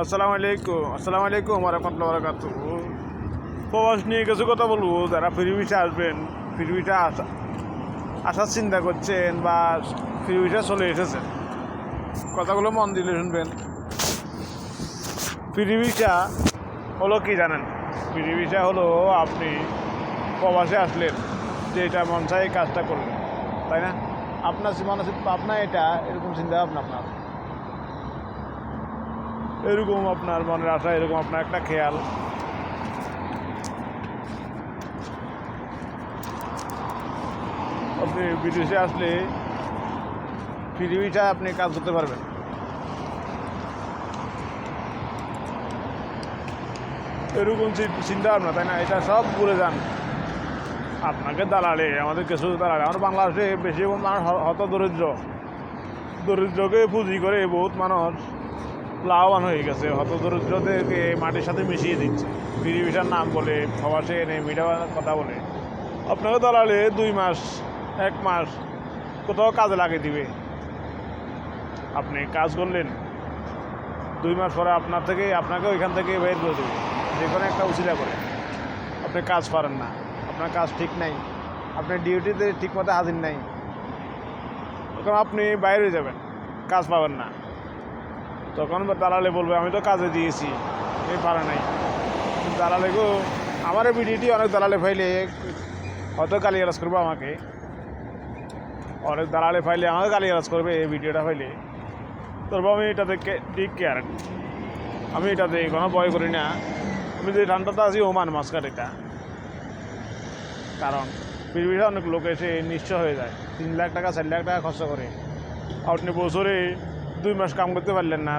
আসসালামু আলাইকুম ওয়া বারাকাতুহু। প্রবাস নিয়ে কিছু কথা বলবো। যারা ফ্রি ভিসা আসবেন, ফ্রি ভিসা আসার চিন্তা করছেন বা ফ্রি ভিসা চলে এসেছেন, কথাগুলো মন দিলে শুনবেন। ফ্রি ভিসা হলো কি জানেন? ফ্রি ভিসা হলো আপনি প্রবাসে আসলেন, যে এটা মন চাই এই কাজটা করলেন, তাই না? আপনার মানসিক আপনার এটা এরকম চিন্তা ভাবনা, আপনার এরকম আপনার মনের আশা, এরকম আপনার একটা খেয়াল। আপনি বিদেশে আসলে ফ্রি ভিসা আপনি কাজ করতে পারবেন। এরকম চিন্তা ভাবনা, তাই না? এটা সব ভুলে যান। আপনাকে দালালে, আমাদের কিছু দালালে, আমার বাংলাদেশে বেশি মানুষ হত দরিদ্রকে পুঁজি করে বহুত মানুষ লাভবান হয়ে গেছে। হত দরিদ্রদেরকে মাটির সাথে মিশিয়ে দিচ্ছে ফ্রি ভিসার নাম বলে, প্রবাসে এনে মিডিয়ার কথা বলে। আপনাকে দালালে 2 মাস 1 মাস কোথাও কাজে লাগিয়ে দিবে। আপনি কাজ করলেন, 2 মাস পরে আপনাকে ওইখান থেকে বের করে দেবে, যে কোনো একটা উচিলা করে। আপনি কাজ পারেন না, আপনার কাজ ঠিক নাই, আপনার ডিউটিতে ঠিকমতো হাজির নাই, তখন আপনি বাইরে যাবেন, কাজ পাবেন না। তখন দালালে বলবে আমি তো কাজে দিয়েছি, এই পারে নাই। দালালেকেও আমার ভিডিওটি অনেক দালালে ফাইলে হয়তো গালিগালাজ করবো আমাকে, অনেক দালালে ফাইলে আমাকে গালিগালাজ করবে এই ভিডিওটা ফাইলে। তবু আমি এটাতে ঠিক কেয়ার, আমি এটাতে কোনো ভয় করি না। আমি যে ঠান্ডাতে আছি ওমান মাস্কাট এটা, কারণ পৃথিবীতে অনেক লোক এসে নিঃস্ব হয়ে যায়, 3 লাখ টাকা 4 লাখ টাকা খরচ করে। আপনি বছরে 2 মাস কাম করতে পারলেন না,